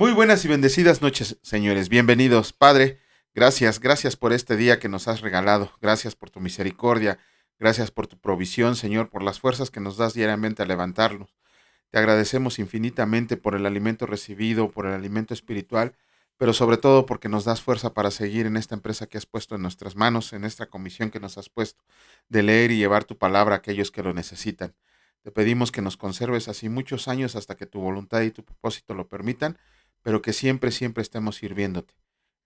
Muy buenas y bendecidas noches, señores. Bienvenidos, Padre. Gracias por este día que nos has regalado. Gracias por tu misericordia. Gracias por tu provisión, Señor, por las fuerzas que nos das diariamente a levantarnos. Te agradecemos infinitamente por el alimento recibido, por el alimento espiritual, pero sobre todo porque nos das fuerza para seguir en esta empresa que has puesto en nuestras manos, en esta comisión que nos has puesto, de leer y llevar tu palabra a aquellos que lo necesitan. Te pedimos que nos conserves así muchos años hasta que tu voluntad y tu propósito lo permitan, pero que siempre estemos sirviéndote.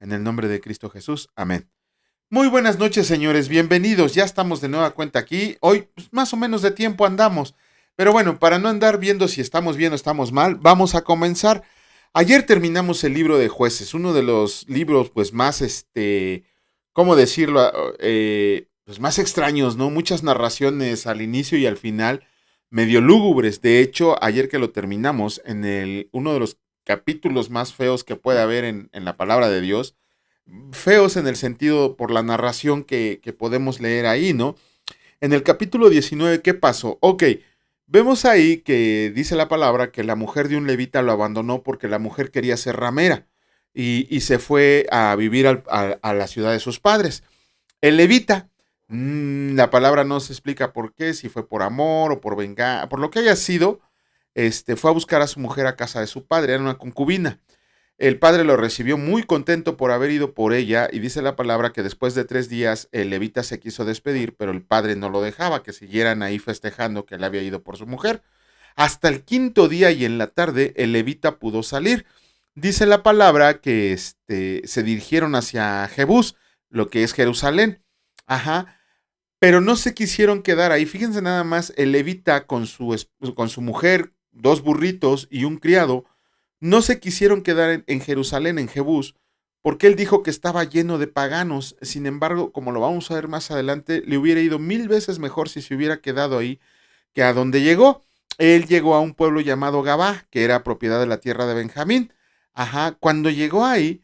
En el nombre de Cristo Jesús, amén. Muy buenas noches, señores, bienvenidos. Ya estamos de nueva cuenta aquí. Hoy, pues, más o menos de tiempo andamos. Pero bueno, para no andar viendo si estamos bien o estamos mal, vamos a comenzar. Ayer terminamos el libro de Jueces, uno de los libros, pues, más, ¿cómo decirlo? Pues más extraños, ¿no? Muchas narraciones al inicio y al final, medio lúgubres. De hecho, ayer que lo terminamos, uno de los capítulos más feos que puede haber en la palabra de Dios, feos en el sentido por la narración que podemos leer ahí, ¿no? En el capítulo 19, ¿qué pasó? Ok, vemos ahí que dice la palabra que la mujer de un levita lo abandonó porque la mujer quería ser ramera y se fue a vivir a la ciudad de sus padres. El levita, la palabra no se explica por qué, si fue por amor o por venganza, por lo que haya sido, fue a buscar a su mujer a casa de su padre, era una concubina. El padre lo recibió muy contento por haber ido por ella y dice la palabra que después de 3 días el levita se quiso despedir, pero el padre no lo dejaba, que siguieran ahí festejando que él había ido por su mujer. Hasta el quinto día y en la tarde el levita pudo salir. Dice la palabra que se dirigieron hacia Jebús, lo que es Jerusalén. Ajá, pero no se quisieron quedar ahí. Fíjense nada más, el levita con su mujer, dos burritos y un criado, no se quisieron quedar en Jerusalén, en Jebús, porque él dijo que estaba lleno de paganos. Sin embargo, como lo vamos a ver más adelante, le hubiera ido 1000 veces mejor si se hubiera quedado ahí que a donde llegó. Él llegó a un pueblo llamado Gabá, que era propiedad de la tierra de Benjamín. Ajá, cuando llegó ahí,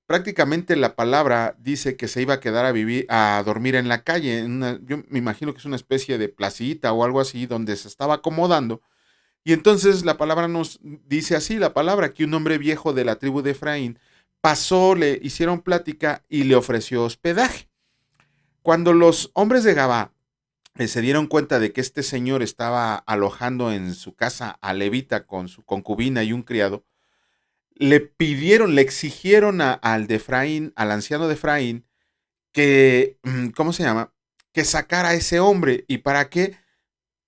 prácticamente la palabra dice que se iba a quedar a vivir, a dormir en la calle. Yo me imagino que es una especie de placita o algo así, donde se estaba acomodando. Y entonces la palabra nos dice así, la palabra, que un hombre viejo de la tribu de Efraín pasó, le hicieron plática y le ofreció hospedaje. Cuando los hombres de Gabá se dieron cuenta de que este señor estaba alojando en su casa a Levita con su concubina y un criado, le exigieron al de Efraín, al anciano de Efraín, que, ¿cómo se llama? Que sacara a ese hombre. ¿Y para qué?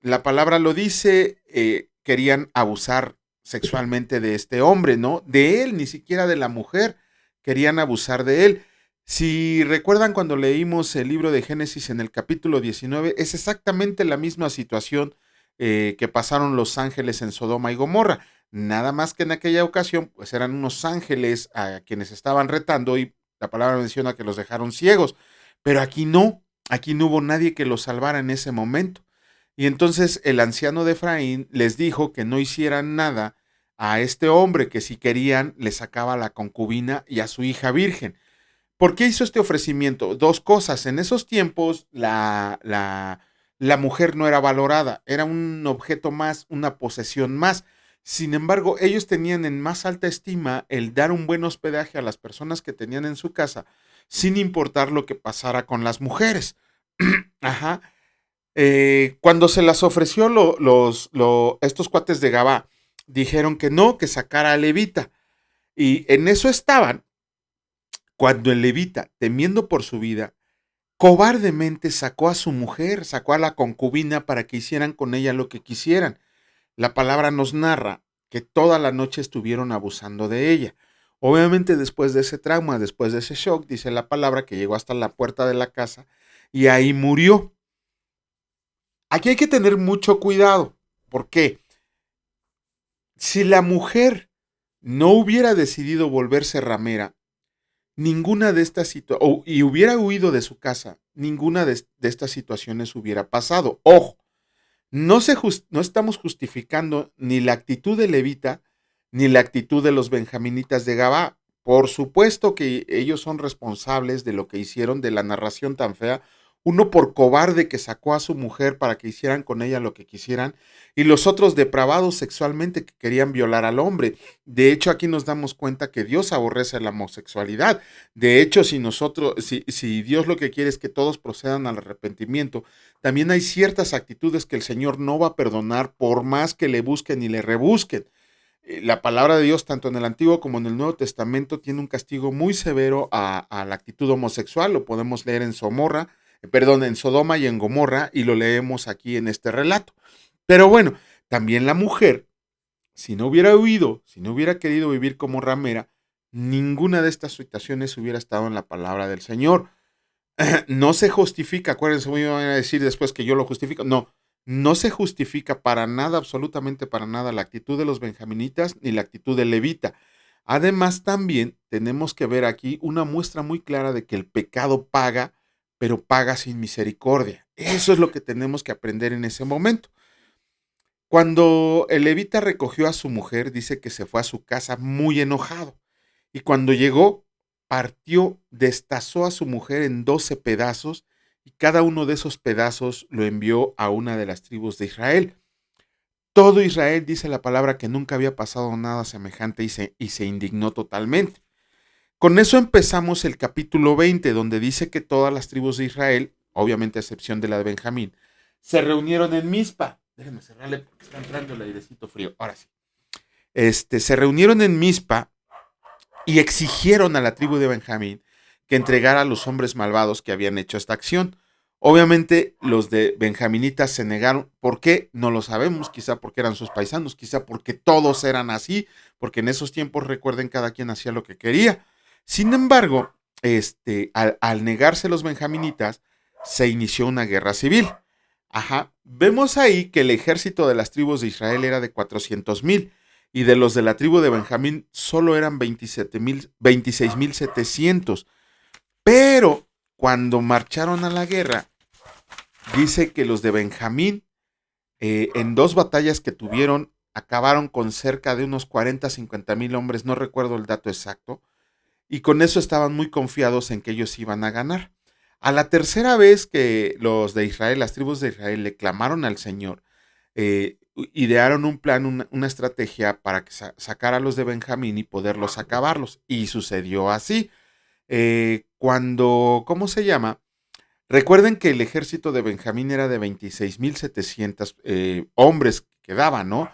La palabra lo dice, querían abusar sexualmente de este hombre, ¿no? De él, ni siquiera de la mujer, querían abusar de él. Si recuerdan cuando leímos el libro de Génesis en el capítulo 19, es exactamente la misma situación que pasaron los ángeles en Sodoma y Gomorra. Nada más que en aquella ocasión, pues eran unos ángeles a quienes estaban retando y la palabra menciona que los dejaron ciegos. Pero aquí no hubo nadie que los salvara en ese momento. Y entonces el anciano de Efraín les dijo que no hicieran nada a este hombre, que si querían le sacaba a la concubina y a su hija virgen. ¿Por qué hizo este ofrecimiento? Dos cosas. En esos tiempos la mujer no era valorada, era un objeto más, una posesión más. Sin embargo, ellos tenían en más alta estima el dar un buen hospedaje a las personas que tenían en su casa, sin importar lo que pasara con las mujeres. Ajá. Cuando se las ofreció estos cuates de Gabá, dijeron que no, que sacara a Levita. Y en eso estaban cuando el Levita, temiendo por su vida, cobardemente sacó a su mujer, sacó a la concubina para que hicieran con ella lo que quisieran. La palabra nos narra que toda la noche estuvieron abusando de ella. Obviamente después de ese trauma, después de ese shock, dice la palabra que llegó hasta la puerta de la casa y ahí murió. Aquí hay que tener mucho cuidado. ¿Por qué? Si la mujer no hubiera decidido volverse ramera, ninguna de estas situaciones, y hubiera huido de su casa, ninguna de estas situaciones hubiera pasado. Ojo, no estamos justificando ni la actitud de Levita, ni la actitud de los benjaminitas de Gabá. Por supuesto que ellos son responsables de lo que hicieron, de la narración tan fea. uno por cobarde que sacó a su mujer para que hicieran con ella lo que quisieran, y los otros depravados sexualmente que querían violar al hombre. De hecho, aquí nos damos cuenta que Dios aborrece la homosexualidad. De hecho, si Dios lo que quiere es que todos procedan al arrepentimiento, también hay ciertas actitudes que el Señor no va a perdonar por más que le busquen y le rebusquen. La palabra de Dios, tanto en el Antiguo como en el Nuevo Testamento, tiene un castigo muy severo a la actitud homosexual. Lo podemos leer en en Sodoma y en Gomorra, y lo leemos aquí en este relato. Pero bueno, también la mujer, si no hubiera huido, si no hubiera querido vivir como ramera, ninguna de estas situaciones hubiera estado en la palabra del Señor. No se justifica, acuérdense, me van a decir después que yo lo justifico. No, no se justifica para nada, absolutamente para nada, la actitud de los benjaminitas ni la actitud de levita. Además, también tenemos que ver aquí una muestra muy clara de que el pecado paga, pero paga sin misericordia. Eso es lo que tenemos que aprender en ese momento. Cuando el levita recogió a su mujer, dice que se fue a su casa muy enojado. Y cuando llegó, partió, destazó a su mujer en 12 pedazos, y cada uno de esos pedazos lo envió a una de las tribus de Israel. Todo Israel, dice la palabra, que nunca había pasado nada semejante, y se indignó totalmente. Con eso empezamos el capítulo 20, donde dice que todas las tribus de Israel, obviamente a excepción de la de Benjamín, se reunieron en Mizpa. Déjenme cerrarle porque está entrando el airecito frío. Ahora sí. Se reunieron en Mizpa y exigieron a la tribu de Benjamín que entregara a los hombres malvados que habían hecho esta acción. Obviamente los de benjaminitas se negaron. ¿Por qué? No lo sabemos, quizá porque eran sus paisanos, quizá porque todos eran así, porque en esos tiempos, recuerden, cada quien hacía lo que quería. Sin embargo, al negarse los benjaminitas, se inició una guerra civil. Ajá. Vemos ahí que el ejército de las tribus de Israel era de 400,000, y de los de la tribu de Benjamín solo eran 26,700. Pero cuando marcharon a la guerra, dice que los de Benjamín, en dos batallas que tuvieron, acabaron con cerca de unos 40,000 50,000 hombres, no recuerdo el dato exacto, y con eso estaban muy confiados en que ellos iban a ganar. A la tercera vez que los de Israel, las tribus de Israel, le clamaron al Señor, idearon un plan, una estrategia para que sacar a los de Benjamín y poderlos acabarlos. Y sucedió así. ¿Cómo se llama? Recuerden que el ejército de Benjamín era de 26,700 hombres que quedaban, ¿no?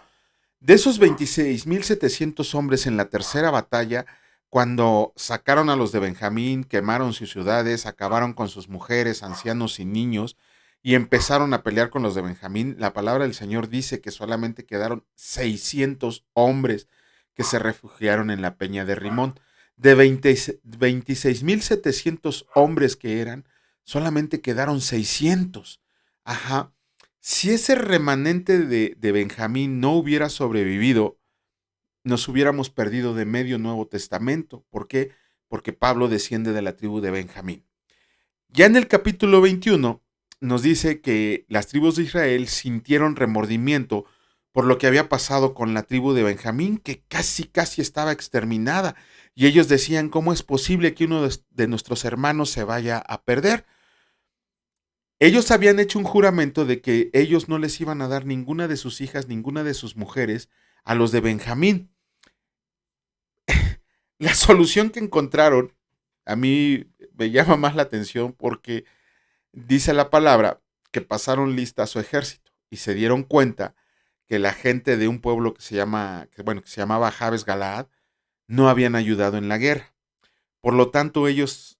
De esos 26,700 hombres en la tercera batalla, cuando sacaron a los de Benjamín, quemaron sus ciudades, acabaron con sus mujeres, ancianos y niños, y empezaron a pelear con los de Benjamín, la palabra del Señor dice que solamente quedaron 600 hombres que se refugiaron en la peña de Rimón. De 26,700 hombres que eran, solamente quedaron 600. Ajá. Si ese remanente de Benjamín no hubiera sobrevivido, nos hubiéramos perdido de medio Nuevo Testamento. ¿Por qué? Porque Pablo desciende de la tribu de Benjamín. Ya en el capítulo 21 nos dice que las tribus de Israel sintieron remordimiento por lo que había pasado con la tribu de Benjamín, que casi estaba exterminada. Y ellos decían, ¿cómo es posible que uno de nuestros hermanos se vaya a perder? Ellos habían hecho un juramento de que ellos no les iban a dar ninguna de sus hijas, ninguna de sus mujeres a los de Benjamín. La solución que encontraron a mí me llama más la atención porque dice la palabra que pasaron lista a su ejército y se dieron cuenta que la gente de un pueblo que se llamaba Jabes Galaad no habían ayudado en la guerra. Por lo tanto, ellos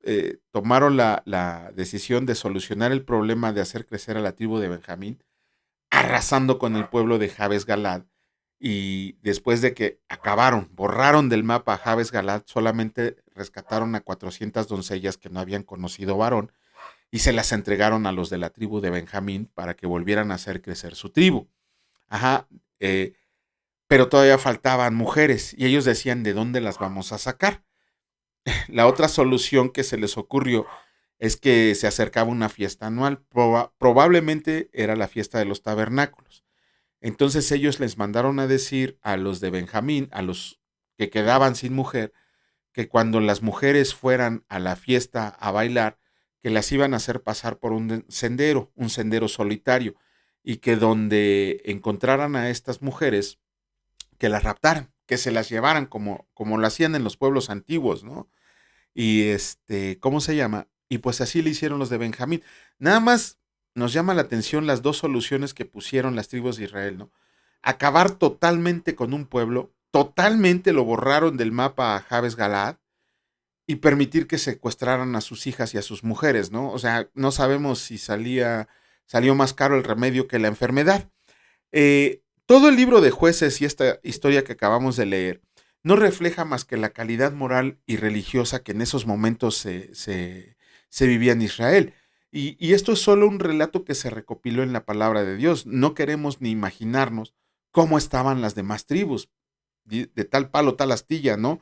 tomaron la decisión de solucionar el problema de hacer crecer a la tribu de Benjamín, arrasando con el pueblo de Jabes Galad. Y después de que borraron del mapa a Jabes Galad, solamente rescataron a 400 doncellas que no habían conocido varón y se las entregaron a los de la tribu de Benjamín para que volvieran a hacer crecer su tribu. Ajá, pero todavía faltaban mujeres y ellos decían, ¿de dónde las vamos a sacar? La otra solución que se les ocurrió es que se acercaba una fiesta anual, probablemente era la fiesta de los tabernáculos. Entonces ellos les mandaron a decir a los de Benjamín, a los que quedaban sin mujer, que cuando las mujeres fueran a la fiesta a bailar, que las iban a hacer pasar por un sendero solitario, y que donde encontraran a estas mujeres, que las raptaran, que se las llevaran como lo hacían en los pueblos antiguos, ¿no? Y ¿cómo se llama? Y pues así le hicieron los de Benjamín. Nada más nos llama la atención las dos soluciones que pusieron las tribus de Israel, ¿no? Acabar totalmente con un pueblo, totalmente lo borraron del mapa a Jabes Galaad, y permitir que secuestraran a sus hijas y a sus mujeres, ¿no? O sea, no sabemos si salió más caro el remedio que la enfermedad. Todo el libro de Jueces y esta historia que acabamos de leer no refleja más que la calidad moral y religiosa que en esos momentos se vivía en Israel. Y esto es solo un relato que se recopiló en la palabra de Dios. No queremos ni imaginarnos cómo estaban las demás tribus, de tal palo, tal astilla, ¿no?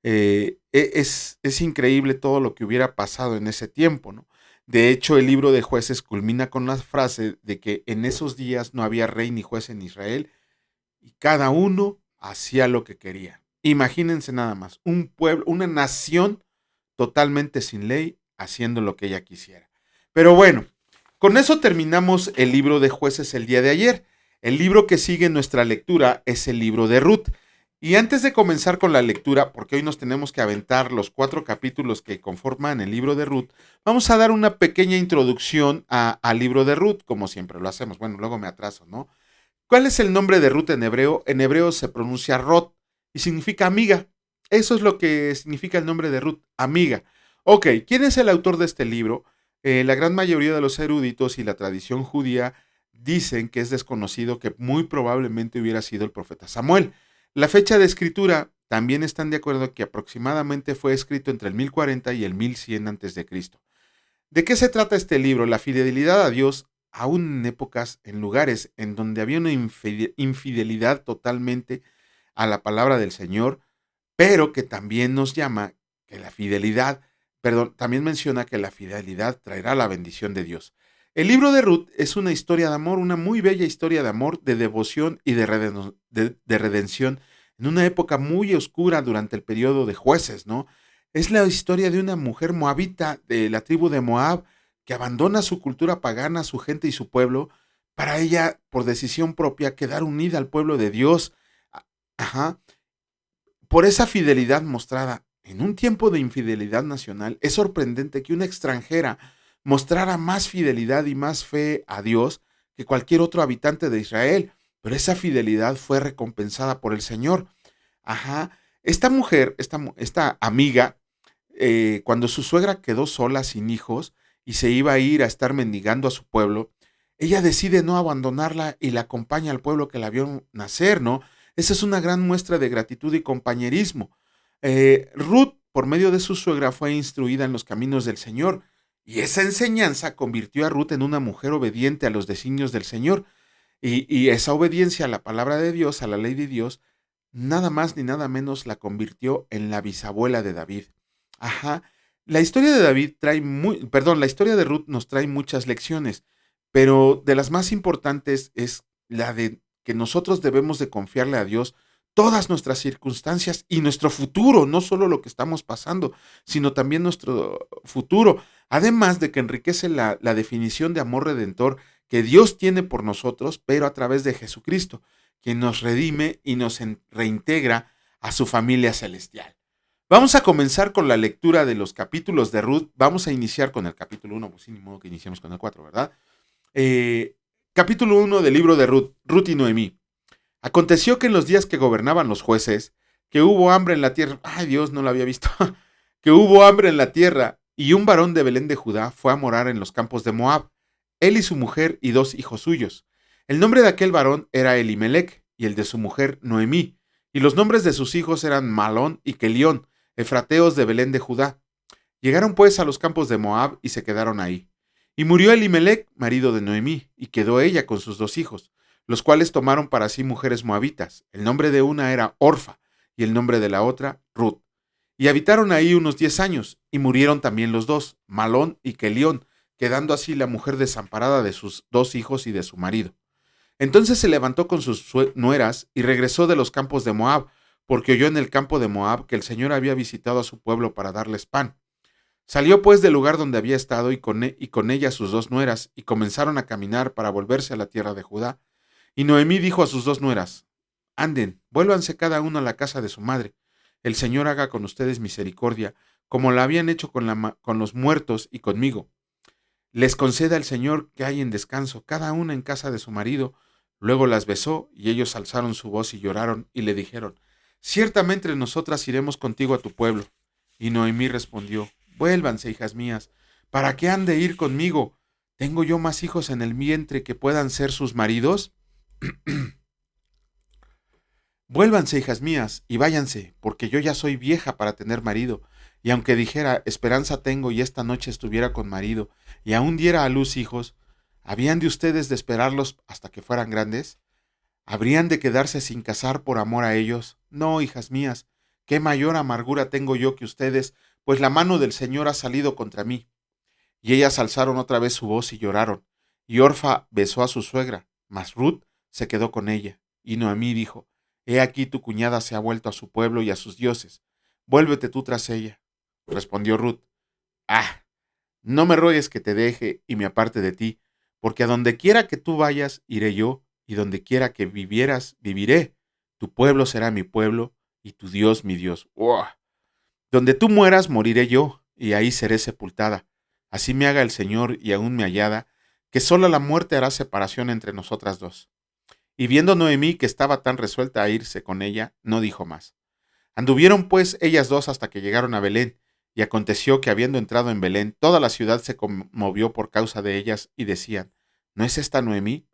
Es increíble todo lo que hubiera pasado en ese tiempo, ¿no? De hecho, el libro de Jueces culmina con la frase de que en esos días no había rey ni juez en Israel, y cada uno hacía lo que quería. Imagínense nada más, un pueblo, una nación totalmente sin ley, haciendo lo que ella quisiera. Pero bueno, con eso terminamos el libro de Jueces el día de ayer. El libro que sigue en nuestra lectura es el libro de Ruth. Y antes de comenzar con la lectura, porque hoy nos tenemos que aventar los 4 capítulos que conforman el libro de Ruth, vamos a dar una pequeña introducción al libro de Ruth, como siempre lo hacemos. Bueno, luego me atraso, ¿no? ¿Cuál es el nombre de Ruth en hebreo? En hebreo se pronuncia Rot y significa amiga. Eso es lo que significa el nombre de Ruth, amiga. Ok, ¿quién es el autor de este libro? La gran mayoría de los eruditos y la tradición judía dicen que es desconocido, que muy probablemente hubiera sido el profeta Samuel. La fecha de escritura también están de acuerdo que aproximadamente fue escrito entre el 1040 y el 1100 a.C. ¿De qué se trata este libro? La fidelidad a Dios, aún en épocas, en lugares en donde había una infidelidad totalmente a la palabra del Señor, pero que también nos llama que la fidelidad, perdón, también menciona que la fidelidad traerá la bendición de Dios. El libro de Ruth es una historia de amor, una muy bella historia de amor, de devoción y de redención en una época muy oscura durante el periodo de jueces, ¿no? Es la historia de una mujer moabita de la tribu de Moab que abandona su cultura pagana, su gente y su pueblo, para ella, por decisión propia, quedar unida al pueblo de Dios. Ajá. Por esa fidelidad mostrada en un tiempo de infidelidad nacional, es sorprendente que una extranjera mostrara más fidelidad y más fe a Dios que cualquier otro habitante de Israel, pero esa fidelidad fue recompensada por el Señor. Ajá. Esta mujer, esta amiga, cuando su suegra quedó sola, sin hijos, y se iba a ir a estar mendigando a su pueblo, ella decide no abandonarla y la acompaña al pueblo que la vio nacer, ¿no? Esa es una gran muestra de gratitud y compañerismo. Ruth, por medio de su suegra, fue instruida en los caminos del Señor, y esa enseñanza convirtió a Ruth en una mujer obediente a los designios del Señor, y esa obediencia a la palabra de Dios, a la ley de Dios, nada más ni nada menos la convirtió en la bisabuela de David. Ajá. La historia de David la historia de Ruth nos trae muchas lecciones, pero de las más importantes es la de que nosotros debemos de confiarle a Dios todas nuestras circunstancias y nuestro futuro, no solo lo que estamos pasando, sino también nuestro futuro. Además de que enriquece la definición de amor redentor que Dios tiene por nosotros, pero a través de Jesucristo, quien nos redime y nos reintegra a su familia celestial. Vamos a comenzar con la lectura de los capítulos de Ruth. Vamos a iniciar con el capítulo 1, pues sin modo que iniciemos con el 4, ¿verdad? Capítulo 1 del libro de Ruth, Ruth y Noemí. Aconteció que en los días que gobernaban los jueces, que hubo hambre en la tierra, ay Dios, no lo había visto, que hubo hambre en la tierra, y un varón de Belén de Judá fue a morar en los campos de Moab, él y su mujer y 2 hijos suyos. El nombre de aquel varón era Elimelec, y el de su mujer Noemí, y los nombres de sus hijos eran Malón y Kelión, efrateos de Belén de Judá. Llegaron pues a los campos de Moab y se quedaron ahí. Y murió Elimelec, marido de Noemí, y quedó ella con sus 2 hijos, los cuales tomaron para sí mujeres moabitas. El nombre de una era Orfa, y el nombre de la otra Ruth. Y habitaron ahí unos 10 años, y murieron también los dos, Malón y Kelión, quedando así la mujer desamparada de sus 2 hijos y de su marido. Entonces se levantó con sus nueras y regresó de los campos de Moab, porque oyó en el campo de Moab que el Señor había visitado a su pueblo para darles pan. Salió pues del lugar donde había estado y con ella sus dos nueras, y comenzaron a caminar para volverse a la tierra de Judá. Y Noemí dijo a sus dos nueras: Anden, vuélvanse cada uno a la casa de su madre. El Señor haga con ustedes misericordia, como la habían hecho con los muertos y conmigo. Les conceda el Señor que hay en descanso, cada una en casa de su marido. Luego las besó, y ellos alzaron su voz y lloraron, y le dijeron: Ciertamente nosotras iremos contigo a tu pueblo. Y Noemí respondió: Vuélvanse, hijas mías, ¿para qué han de ir conmigo? ¿Tengo yo más hijos en el vientre que puedan ser sus maridos? Vuélvanse, hijas mías, y váyanse, porque yo ya soy vieja para tener marido, y aunque dijera, esperanza tengo, y esta noche estuviera con marido, y aún diera a luz hijos, ¿habían de ustedes de esperarlos hasta que fueran grandes? ¿Habrían de quedarse sin casar por amor a ellos? No, hijas mías, qué mayor amargura tengo yo que ustedes, pues la mano del Señor ha salido contra mí. Y ellas alzaron otra vez su voz y lloraron, y Orfa besó a su suegra, mas Ruth se quedó con ella. Y Noemí dijo: He aquí tu cuñada se ha vuelto a su pueblo y a sus dioses, vuélvete tú tras ella. Respondió Ruth: Ah, no me ruegues que te deje y me aparte de ti, porque a donde quiera que tú vayas, iré yo, y donde quiera que vivieras, viviré. Tu pueblo será mi pueblo, y tu Dios mi Dios. ¡Uah! Donde tú mueras, moriré yo, y ahí seré sepultada. Así me haga el Señor y aún me hallada, que sola la muerte hará separación entre nosotras dos. Y viendo Noemí que estaba tan resuelta a irse con ella, no dijo más. Anduvieron pues ellas dos hasta que llegaron a Belén, y aconteció que habiendo entrado en Belén, toda la ciudad se conmovió por causa de ellas, y decían: ¿No es esta Noemí?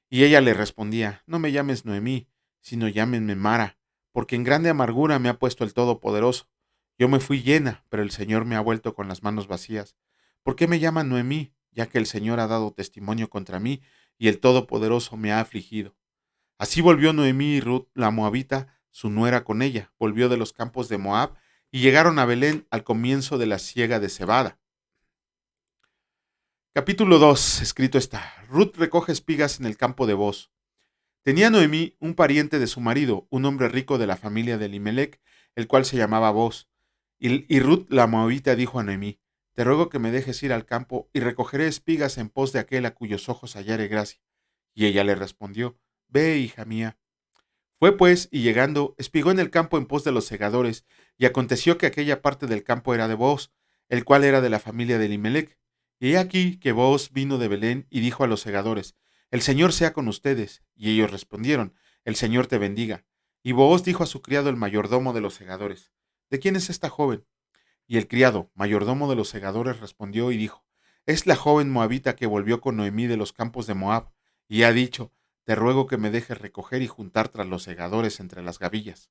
Y ella le respondía: No me llames Noemí, sino llámenme Mara, porque en grande amargura me ha puesto el Todopoderoso. Yo me fui llena, pero el Señor me ha vuelto con las manos vacías. ¿Por qué me llaman Noemí? Ya que el Señor ha dado testimonio contra mí, y el Todopoderoso me ha afligido. Así volvió Noemí y Ruth la moabita, su nuera, con ella. Volvió de los campos de Moab, y llegaron a Belén al comienzo de la siega de cebada. Capítulo 2. Escrito está: Ruth recoge espigas en el campo de Booz. Tenía Noemí un pariente de su marido, un hombre rico de la familia de Elimelech, el cual se llamaba Booz. Y Ruth la moabita dijo a Noemí: Te ruego que me dejes ir al campo y recogeré espigas en pos de aquel a cuyos ojos hallare gracia. Y ella le respondió: Ve, hija mía. Fue pues, y llegando, espigó en el campo en pos de los segadores, y aconteció que aquella parte del campo era de Booz, el cual era de la familia de Elimelech. Y he aquí que Booz vino de Belén y dijo a los segadores: El Señor sea con ustedes. Y ellos respondieron: El Señor te bendiga. Y Booz dijo a su criado, el mayordomo de los segadores: ¿De quién es esta joven? Y el criado, mayordomo de los segadores, respondió y dijo: Es la joven moabita que volvió con Noemí de los campos de Moab, y ha dicho: Te ruego que me dejes recoger y juntar tras los segadores entre las gavillas.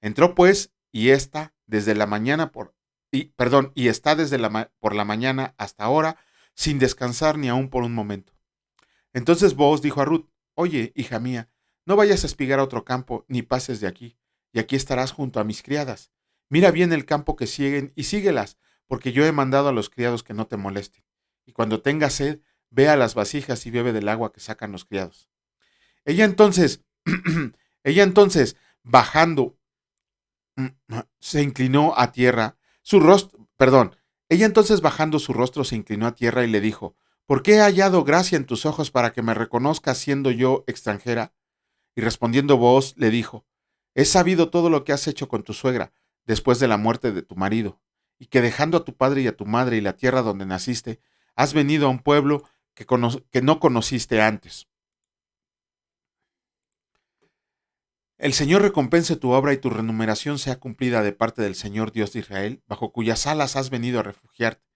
Entró pues, y está desde la mañana y está desde por la mañana hasta ahora, sin descansar ni aun por un momento. Entonces Booz dijo a Ruth: Oye, hija mía, no vayas a espigar a otro campo, ni pases de aquí, y aquí estarás junto a mis criadas. Mira bien el campo que siguen y síguelas, porque yo he mandado a los criados que no te molesten. Y cuando tengas sed, ve a las vasijas y bebe del agua que sacan los criados. Ella entonces, ella entonces, bajando, se inclinó a tierra, su rostro, perdón, ella entonces bajando su rostro se inclinó a tierra y le dijo: ¿Por qué he hallado gracia en tus ojos para que me reconozcas siendo yo extranjera? Y respondiendo Booz le dijo: He sabido todo lo que has hecho con tu suegra después de la muerte de tu marido, y que dejando a tu padre y a tu madre y la tierra donde naciste, has venido a un pueblo que no conociste antes. El Señor recompense tu obra y tu remuneración sea cumplida de parte del Señor Dios de Israel, bajo cuyas alas has venido a refugiarte.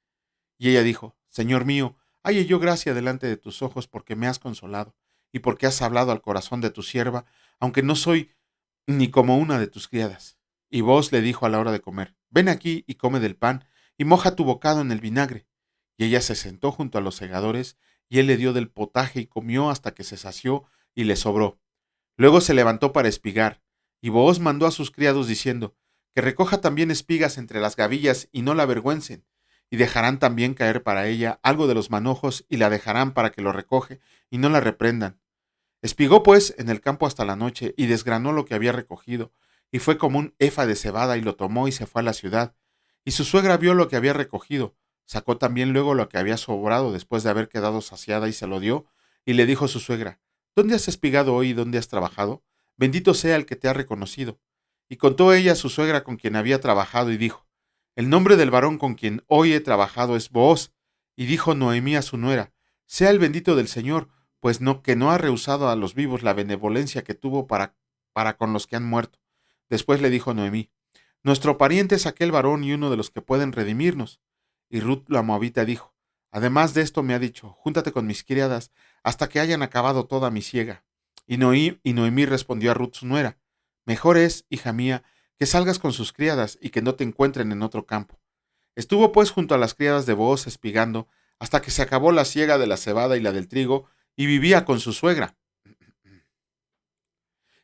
Y ella dijo: Señor mío, halle yo gracia delante de tus ojos, porque me has consolado, y porque has hablado al corazón de tu sierva, aunque no soy ni como una de tus criadas. Y vos le dijo a la hora de comer: Ven aquí y come del pan, y moja tu bocado en el vinagre. Y ella se sentó junto a los segadores, y él le dio del potaje y comió hasta que se sació y le sobró. Luego se levantó para espigar, y Booz mandó a sus criados diciendo: Que recoja también espigas entre las gavillas y no la avergüencen, y dejarán también caer para ella algo de los manojos y la dejarán para que lo recoge y no la reprendan. Espigó pues en el campo hasta la noche y desgranó lo que había recogido, y fue como un efa de cebada y lo tomó y se fue a la ciudad. Y su suegra vio lo que había recogido, sacó también luego lo que había sobrado después de haber quedado saciada y se lo dio, y le dijo a su suegra, ¿dónde has espigado hoy y dónde has trabajado? Bendito sea el que te ha reconocido. Y contó ella a su suegra con quien había trabajado y dijo, el nombre del varón con quien hoy he trabajado es Booz. Y dijo Noemí a su nuera, sea el bendito del Señor, pues no que no ha rehusado a los vivos la benevolencia que tuvo para con los que han muerto. Después le dijo Noemí, nuestro pariente es aquel varón y uno de los que pueden redimirnos. Y Ruth la moabita dijo, además de esto me ha dicho, júntate con mis criadas hasta que hayan acabado toda mi siega. Y Noemí respondió a Ruth su nuera, mejor es, hija mía, que salgas con sus criadas y que no te encuentren en otro campo. Estuvo pues junto a las criadas de Booz espigando hasta que se acabó la siega de la cebada y la del trigo, y vivía con su suegra.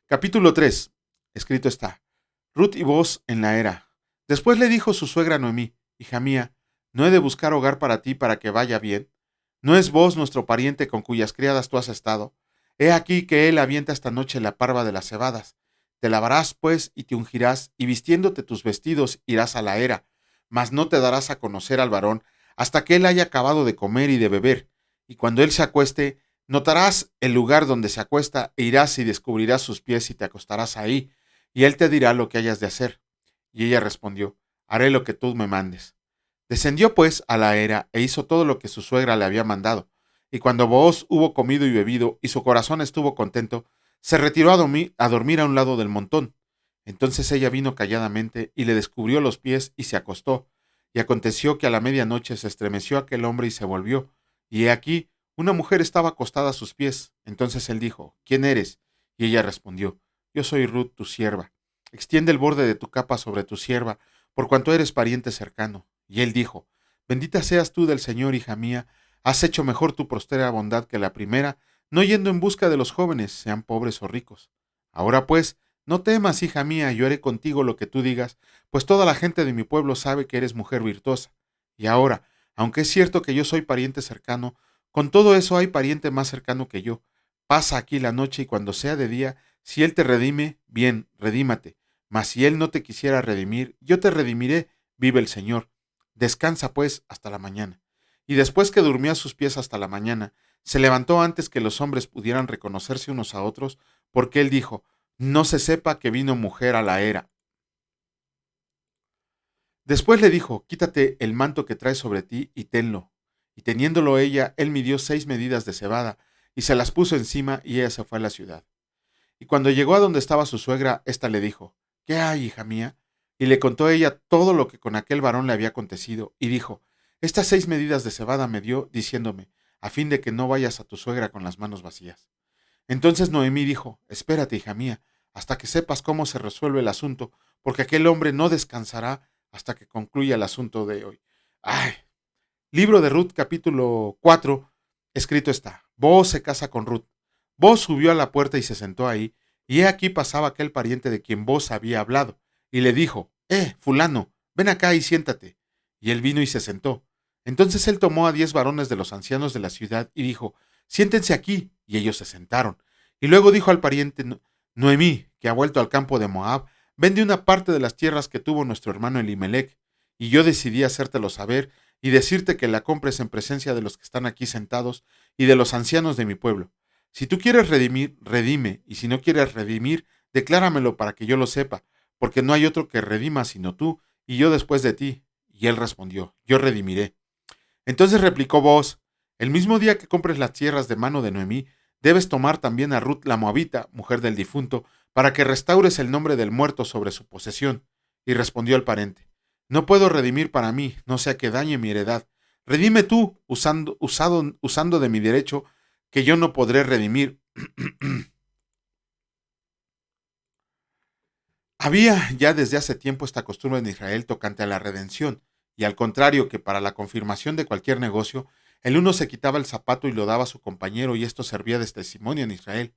Capítulo 3. Escrito está. Ruth y Booz en la era. Después le dijo su suegra Noemí, hija mía, ¿no he de buscar hogar para ti para que vaya bien? ¿No es Booz nuestro pariente con cuyas criadas tú has estado? He aquí que él avienta esta noche la parva de las cebadas. Te lavarás, pues, y te ungirás, y vistiéndote tus vestidos irás a la era, mas no te darás a conocer al varón hasta que él haya acabado de comer y de beber. Y cuando él se acueste, notarás el lugar donde se acuesta e irás y descubrirás sus pies y te acostarás ahí, y él te dirá lo que hayas de hacer. Y ella respondió, haré lo que tú me mandes. Descendió pues a la era e hizo todo lo que su suegra le había mandado. Y cuando Booz hubo comido y bebido y su corazón estuvo contento, se retiró a dormir a un lado del montón. Entonces ella vino calladamente y le descubrió los pies y se acostó. Y aconteció que a la medianoche se estremeció aquel hombre y se volvió. Y he aquí, una mujer estaba acostada a sus pies. Entonces él dijo, ¿quién eres? Y ella respondió, yo soy Ruth, tu sierva. Extiende el borde de tu capa sobre tu sierva, por cuanto eres pariente cercano. Y él dijo, bendita seas tú del Señor, hija mía, has hecho mejor tu prostera bondad que la primera, no yendo en busca de los jóvenes, sean pobres o ricos. Ahora pues, no temas, hija mía, yo haré contigo lo que tú digas, pues toda la gente de mi pueblo sabe que eres mujer virtuosa. Y ahora, aunque es cierto que yo soy pariente cercano, con todo eso hay pariente más cercano que yo. Pasa aquí la noche y cuando sea de día, si él te redime, bien, redímate. Mas si él no te quisiera redimir, yo te redimiré, vive el Señor. Descansa, pues, hasta la mañana. Y después que durmió a sus pies hasta la mañana, se levantó antes que los hombres pudieran reconocerse unos a otros, porque él dijo, no se sepa que vino mujer a la era. Después le dijo, quítate el manto que traes sobre ti y tenlo. Y teniéndolo ella, él midió 6 medidas de cebada, y se las puso encima, y ella se fue a la ciudad. Y cuando llegó a donde estaba su suegra, ésta le dijo, ¿qué hay, hija mía? Y le contó ella todo lo que con aquel varón le había acontecido, y dijo, estas 6 medidas de cebada me dio, diciéndome, a fin de que no vayas a tu suegra con las manos vacías. Entonces Noemí dijo, espérate, hija mía, hasta que sepas cómo se resuelve el asunto, porque aquel hombre no descansará hasta que concluya el asunto de hoy. Ay, libro de Ruth, capítulo 4, escrito está, Booz se casa con Ruth. Booz subió a la puerta y se sentó ahí, y he aquí pasaba aquel pariente de quien Booz había hablado, y le dijo, fulano, ven acá y siéntate. Y él vino y se sentó. Entonces él tomó a 10 varones de los ancianos de la ciudad y dijo, siéntense aquí, y ellos se sentaron. Y luego dijo al pariente Noemí, que ha vuelto al campo de Moab, vende una parte de las tierras que tuvo nuestro hermano Elimelech, y yo decidí hacértelo saber, y decirte que la compres en presencia de los que están aquí sentados y de los ancianos de mi pueblo. Si tú quieres redimir, redime, y si no quieres redimir, decláramelo para que yo lo sepa, porque no hay otro que redima sino tú, y yo después de ti. Y él respondió, yo redimiré. Entonces replicó Booz, el mismo día que compres las tierras de mano de Noemí, debes tomar también a Ruth la moabita, mujer del difunto, para que restaures el nombre del muerto sobre su posesión. Y respondió el parente, no puedo redimir para mí, no sea que dañe mi heredad. Redime tú, usando de mi derecho, que yo no podré redimir. Había ya desde hace tiempo esta costumbre en Israel tocante a la redención, y al contrario que para la confirmación de cualquier negocio, el uno se quitaba el zapato y lo daba a su compañero, y esto servía de testimonio en Israel.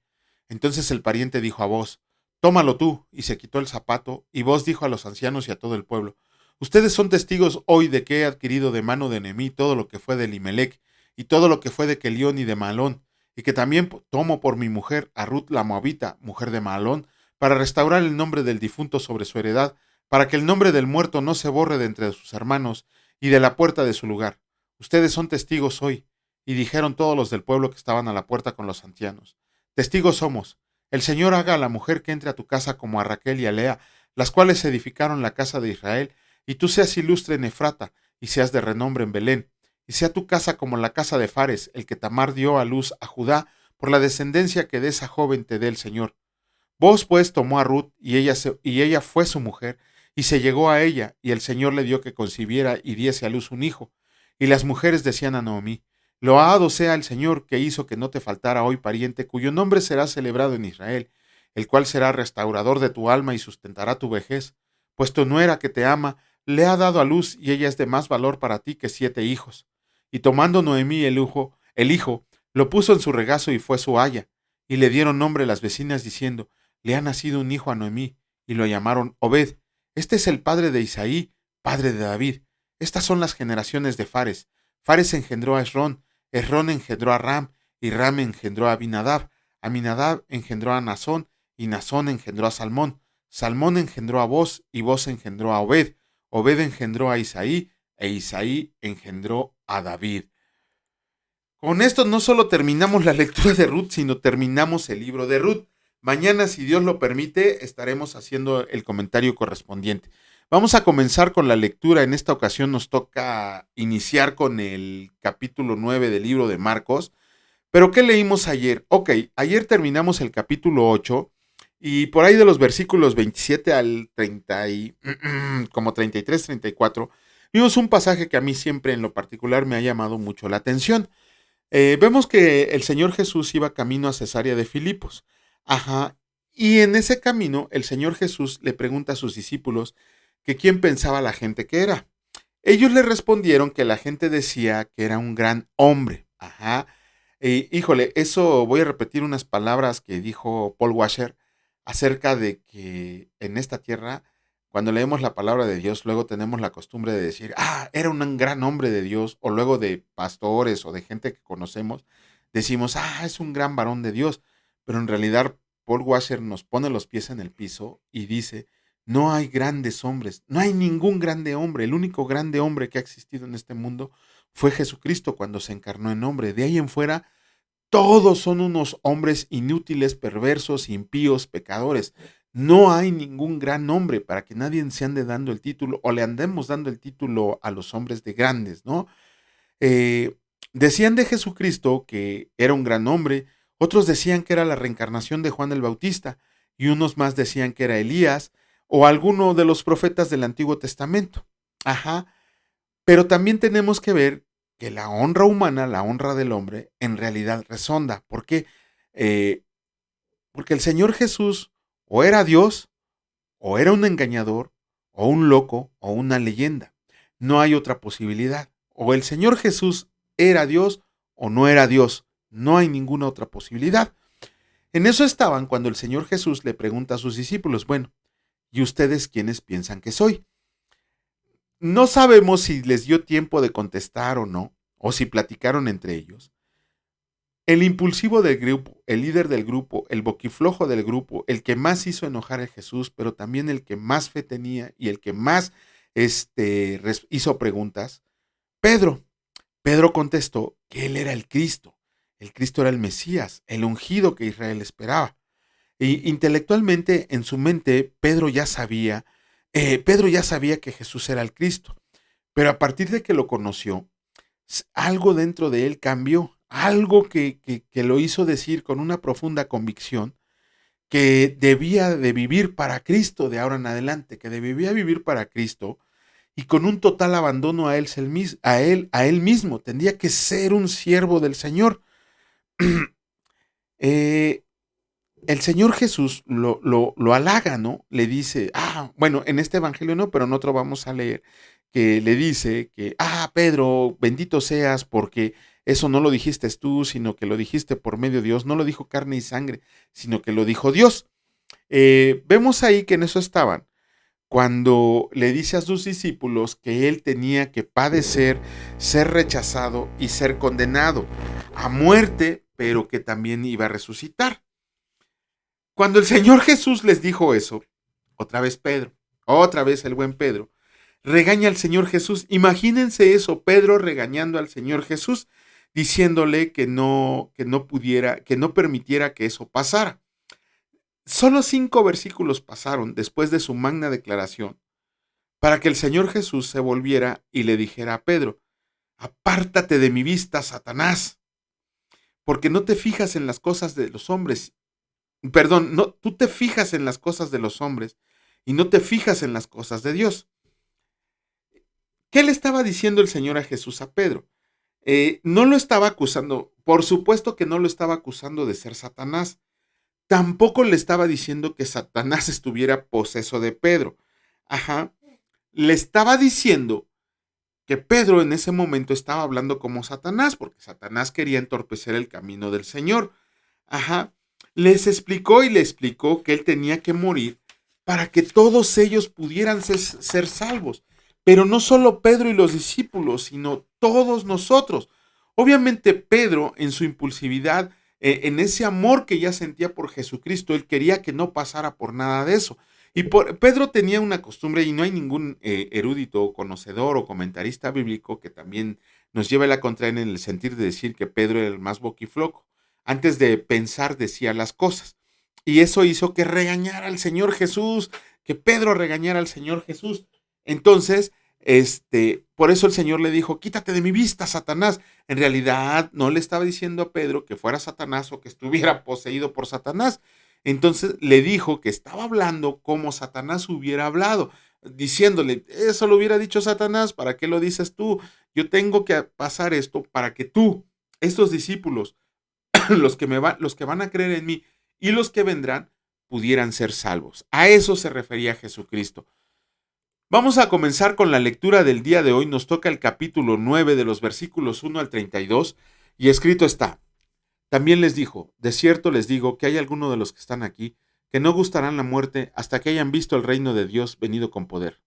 Entonces el pariente dijo a Booz, tómalo tú, y se quitó el zapato, y Booz dijo a los ancianos y a todo el pueblo, ustedes son testigos hoy de que he adquirido de mano de Noemí todo lo que fue de Elimelech, y todo lo que fue de Kelión y de Malón, y que también tomo por mi mujer a Ruth la Moabita, mujer de Malón, para restaurar el nombre del difunto sobre su heredad, para que el nombre del muerto no se borre de entre sus hermanos y de la puerta de su lugar. Ustedes son testigos hoy. Y dijeron todos los del pueblo que estaban a la puerta con los ancianos: testigos somos. El Señor haga a la mujer que entre a tu casa como a Raquel y a Lea, las cuales edificaron la casa de Israel, y tú seas ilustre en Efrata, y seas de renombre en Belén, y sea tu casa como la casa de Fares, el que Tamar dio a luz a Judá, por la descendencia que de esa joven te dé el Señor. Vos pues tomó a Ruth, y ella fue su mujer, y se llegó a ella, y el Señor le dio que concibiera y diese a luz un hijo. Y las mujeres decían a Noemí: loado sea el Señor, que hizo que no te faltara hoy pariente, cuyo nombre será celebrado en Israel, el cual será restaurador de tu alma y sustentará tu vejez. Pues tu nuera, que te ama, le ha dado a luz, y ella es de más valor para ti que 7 hijos. Y tomando Noemí el hijo, lo puso en su regazo y fue su aya. Y le dieron nombre las vecinas diciendo: le ha nacido un hijo a Noemí, y lo llamaron Obed. Este es el padre de Isaí, padre de David. Estas son las generaciones de Fares. Fares engendró a Esrón, Esrón engendró a Ram, y Ram engendró a Aminadab. Aminadab engendró a Nazón, y Nazón engendró a Salmón. Salmón engendró a Boz, y Boz engendró a Obed. Obed engendró a Isaí, e Isaí engendró a David. Con esto no solo terminamos la lectura de Ruth, sino terminamos el libro de Ruth. Mañana, si Dios lo permite, estaremos haciendo el comentario correspondiente. Vamos a comenzar con la lectura. En esta ocasión nos toca iniciar con el capítulo 9 del libro de Marcos. ¿Pero qué leímos ayer? Ok, ayer terminamos el capítulo 8 y por ahí de los versículos 27 al 30 y, como 33, 34, vimos un pasaje que a mí siempre en lo particular me ha llamado mucho la atención. Vemos que el Señor Jesús iba camino a Cesarea de Filipos. Ajá. Y en ese camino, el Señor Jesús le pregunta a sus discípulos que quién pensaba la gente que era. Ellos le respondieron que la gente decía que era un gran hombre. Ajá. Híjole, eso voy a repetir unas palabras que dijo Paul Washer acerca de que en esta tierra, cuando leemos la palabra de Dios, luego tenemos la costumbre de decir: era un gran hombre de Dios, o luego de pastores o de gente que conocemos, decimos: es un gran varón de Dios, pero en realidad Paul Washer nos pone los pies en el piso y dice: no hay grandes hombres, no hay ningún grande hombre, el único grande hombre que ha existido en este mundo fue Jesucristo cuando se encarnó en hombre. De ahí en fuera, todos son unos hombres inútiles, perversos, impíos, pecadores. No hay ningún gran hombre para que nadie se ande dando el título o le andemos dando el título a los hombres de grandes, ¿no? Eh, Decían de Jesucristo que era un gran hombre, otros decían que era la reencarnación de Juan el Bautista y unos más decían que era Elías o alguno de los profetas del Antiguo Testamento. Ajá. Pero también tenemos que ver que la honra humana, la honra del hombre, en realidad resonda. ¿Por qué? Eh, Porque el Señor Jesús o era Dios, o era un engañador, o un loco, o una leyenda. No hay otra posibilidad. O el Señor Jesús era Dios, o no era Dios. No hay ninguna otra posibilidad. En eso estaban cuando el Señor Jesús le pregunta a sus discípulos: bueno, ¿y ustedes quiénes piensan que soy? No sabemos si les dio tiempo de contestar o no, o si platicaron entre ellos. El impulsivo del grupo, el líder del grupo, el boquiflojo del grupo, el que más hizo enojar a Jesús, pero también el que más fe tenía y el que más hizo preguntas, Pedro. Pedro contestó que él era el Cristo. El Cristo era el Mesías, el ungido que Israel esperaba. Y intelectualmente, en su mente, Pedro ya sabía que Jesús era el Cristo. Pero a partir de que lo conoció, algo dentro de él cambió, algo que lo hizo decir con una profunda convicción que debía de vivir para Cristo de ahora en adelante, que debía vivir para Cristo y con un total abandono a él mismo. Tendría que ser un siervo del Señor. eh, el Señor Jesús lo halaga, ¿no? Le dice, bueno, en este evangelio no, pero en otro vamos a leer, que le dice que, Pedro, bendito seas porque eso no lo dijiste tú, sino que lo dijiste por medio de Dios. No lo dijo carne y sangre, sino que lo dijo Dios. Vemos ahí que en eso estaban, cuando le dice a sus discípulos que él tenía que padecer, ser rechazado y ser condenado a muerte, pero que también iba a resucitar. Cuando el Señor Jesús les dijo eso, otra vez Pedro, Otra vez el buen Pedro regaña al Señor Jesús. Imagínense eso, Pedro regañando al Señor Jesús, diciéndole que no permitiera que eso pasara. Solo 5 versículos pasaron después de su magna declaración para que el Señor Jesús se volviera y le dijera a Pedro: apártate de mi vista, Satanás, porque no te fijas en las cosas de los hombres. Perdón, no, tú te fijas en las cosas de los hombres y no te fijas en las cosas de Dios. ¿Qué le estaba diciendo el Señor a Jesús a Pedro? No lo estaba acusando, por supuesto que no lo estaba acusando de ser Satanás. Tampoco le estaba diciendo que Satanás estuviera poseso de Pedro. Ajá. Le estaba diciendo que Pedro en ese momento estaba hablando como Satanás, porque Satanás quería entorpecer el camino del Señor. Ajá. Les explicó y le explicó que él tenía que morir para que todos ellos pudieran ser salvos. Pero no solo Pedro y los discípulos, sino todos nosotros. Obviamente Pedro, en su impulsividad, en ese amor que ya sentía por Jesucristo, él quería que no pasara por nada de eso. Pedro tenía una costumbre, y no hay ningún erudito, conocedor o comentarista bíblico que también nos lleve la contraria en el sentido de decir que Pedro era el más boquifloco. Antes de pensar decía las cosas. Y eso hizo que regañara al Señor Jesús, que Pedro regañara al Señor Jesús. Entonces, por eso el Señor le dijo: quítate de mi vista, Satanás. En realidad no le estaba diciendo a Pedro que fuera Satanás o que estuviera poseído por Satanás. Entonces le dijo que estaba hablando como Satanás hubiera hablado, diciéndole: eso lo hubiera dicho Satanás, ¿para qué lo dices tú? Yo tengo que pasar esto para que tú, estos discípulos, los que van a creer en mí y los que vendrán, pudieran ser salvos. A eso se refería Jesucristo. Vamos a comenzar con la lectura del día de hoy. Nos toca el capítulo 9 de los versículos 1 al 32 y escrito está: también les dijo: de cierto les digo que hay algunos de los que están aquí que no gustarán la muerte hasta que hayan visto el reino de Dios venido con poder.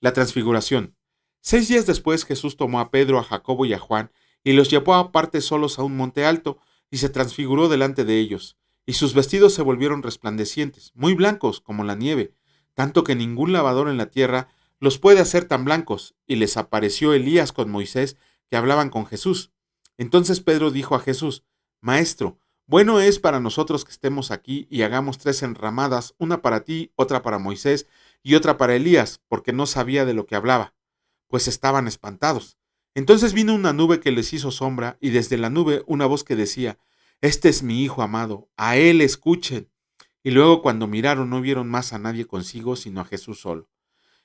La transfiguración. 6 días después Jesús tomó a Pedro, a Jacobo y a Juan y los llevó aparte solos a un monte alto y se transfiguró delante de ellos. Y sus vestidos se volvieron resplandecientes, muy blancos como la nieve, tanto que ningún lavador en la tierra los puede hacer tan blancos. Y les apareció Elías con Moisés, que hablaban con Jesús. Entonces Pedro dijo a Jesús: Maestro, bueno es para nosotros que estemos aquí y hagamos 3 enramadas, una para ti, otra para Moisés y otra para Elías, porque no sabía de lo que hablaba, pues estaban espantados. Entonces vino una nube que les hizo sombra, y desde la nube una voz que decía: Este es mi Hijo amado, a él escuchen. Y luego, cuando miraron, no vieron más a nadie consigo, sino a Jesús solo.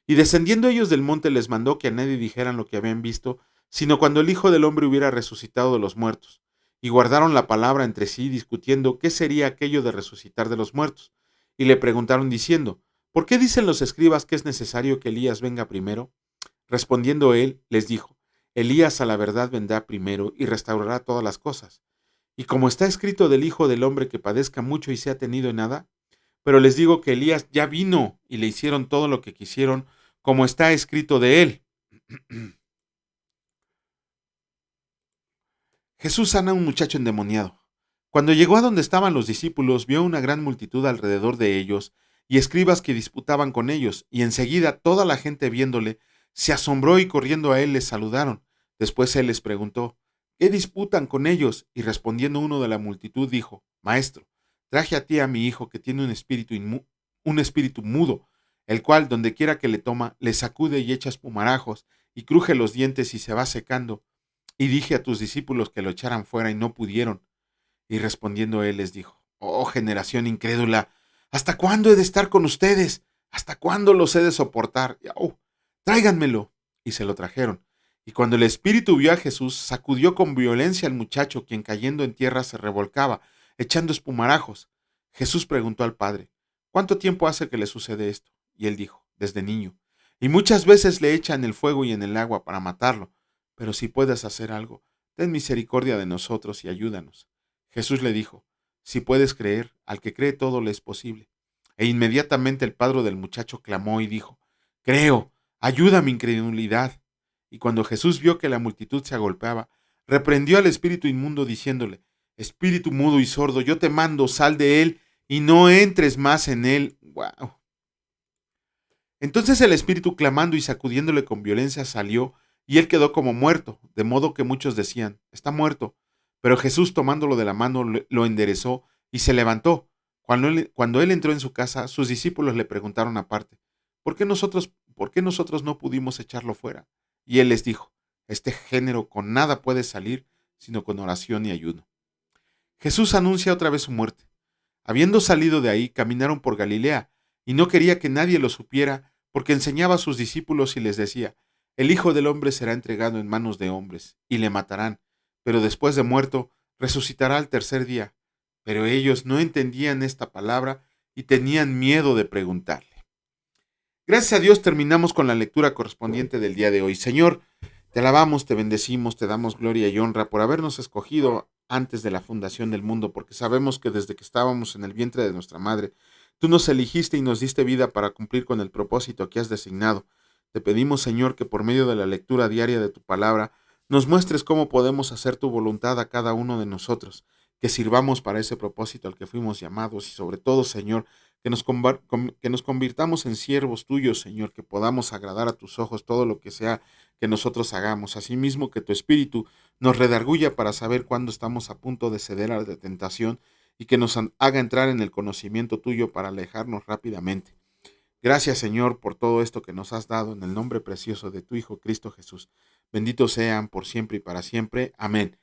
Y descendiendo ellos del monte les mandó que a nadie dijeran lo que habían visto, sino cuando el Hijo del Hombre hubiera resucitado de los muertos. Y guardaron la palabra entre sí, discutiendo qué sería aquello de resucitar de los muertos. Y le preguntaron diciendo: ¿por qué dicen los escribas que es necesario que Elías venga primero? Respondiendo él, les dijo: Elías a la verdad vendrá primero y restaurará todas las cosas. Y como está escrito del Hijo del Hombre que padezca mucho y sea tenido en nada, pero les digo que Elías ya vino y le hicieron todo lo que quisieron, como está escrito de él. Jesús sana a un muchacho endemoniado. Cuando llegó a donde estaban los discípulos, vio una gran multitud alrededor de ellos y escribas que disputaban con ellos, y enseguida toda la gente viéndole se asombró y corriendo a él les saludaron. Después él les preguntó: ¿qué disputan con ellos? Y respondiendo uno de la multitud dijo: Maestro, traje a ti a mi hijo que tiene un espíritu mudo, el cual donde quiera que le toma, le sacude y echa espumarajos, y cruje los dientes y se va secando. Y dije a tus discípulos que lo echaran fuera y no pudieron. Y respondiendo él les dijo: Oh generación incrédula, ¿hasta cuándo he de estar con ustedes? ¿Hasta cuándo los he de soportar? Tráiganmelo. Y se lo trajeron. Y cuando el espíritu vio a Jesús, sacudió con violencia al muchacho, quien cayendo en tierra se revolcaba, echando espumarajos. Jesús preguntó al padre: ¿cuánto tiempo hace que le sucede esto? Y él dijo: desde niño. Y muchas veces le echa en el fuego y en el agua para matarlo. Pero si puedes hacer algo, ten misericordia de nosotros y ayúdanos. Jesús le dijo: si puedes creer, al que cree todo le es posible. E inmediatamente el padre del muchacho clamó y dijo: creo, ayuda mi incredulidad. Y cuando Jesús vio que la multitud se agolpeaba, reprendió al espíritu inmundo diciéndole: espíritu mudo y sordo, yo te mando, sal de él y no entres más en él. ¡Wow! Entonces el espíritu, clamando y sacudiéndole con violencia, salió, y él quedó como muerto, de modo que muchos decían, está muerto. Pero Jesús, tomándolo de la mano, lo enderezó y se levantó. Cuando él entró en su casa, sus discípulos le preguntaron aparte, por qué nosotros no pudimos echarlo fuera? Y él les dijo, este género con nada puede salir, sino con oración y ayuno. Jesús anuncia otra vez su muerte. Habiendo salido de ahí, caminaron por Galilea, y no quería que nadie lo supiera, porque enseñaba a sus discípulos y les decía, el Hijo del Hombre será entregado en manos de hombres, y le matarán, pero después de muerto, resucitará al tercer día. Pero ellos no entendían esta palabra y tenían miedo de preguntarle. Gracias a Dios terminamos con la lectura correspondiente del día de hoy. Señor, te alabamos, te bendecimos, te damos gloria y honra por habernos escogido antes de la fundación del mundo, porque sabemos que desde que estábamos en el vientre de nuestra madre, tú nos elegiste y nos diste vida para cumplir con el propósito que has designado. Te pedimos, Señor, que por medio de la lectura diaria de tu palabra, nos muestres cómo podemos hacer tu voluntad a cada uno de nosotros, que sirvamos para ese propósito al que fuimos llamados y sobre todo, Señor, que nos convirtamos en siervos tuyos, Señor, que podamos agradar a tus ojos todo lo que sea que nosotros hagamos. Asimismo, que tu Espíritu nos redarguya para saber cuándo estamos a punto de ceder a la tentación y que nos haga entrar en el conocimiento tuyo para alejarnos rápidamente. Gracias, Señor, por todo esto que nos has dado en el nombre precioso de tu Hijo Cristo Jesús. Benditos sean por siempre y para siempre. Amén.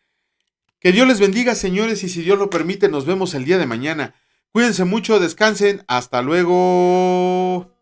Que Dios les bendiga, señores, y si Dios lo permite, nos vemos el día de mañana. Cuídense mucho, descansen, hasta luego.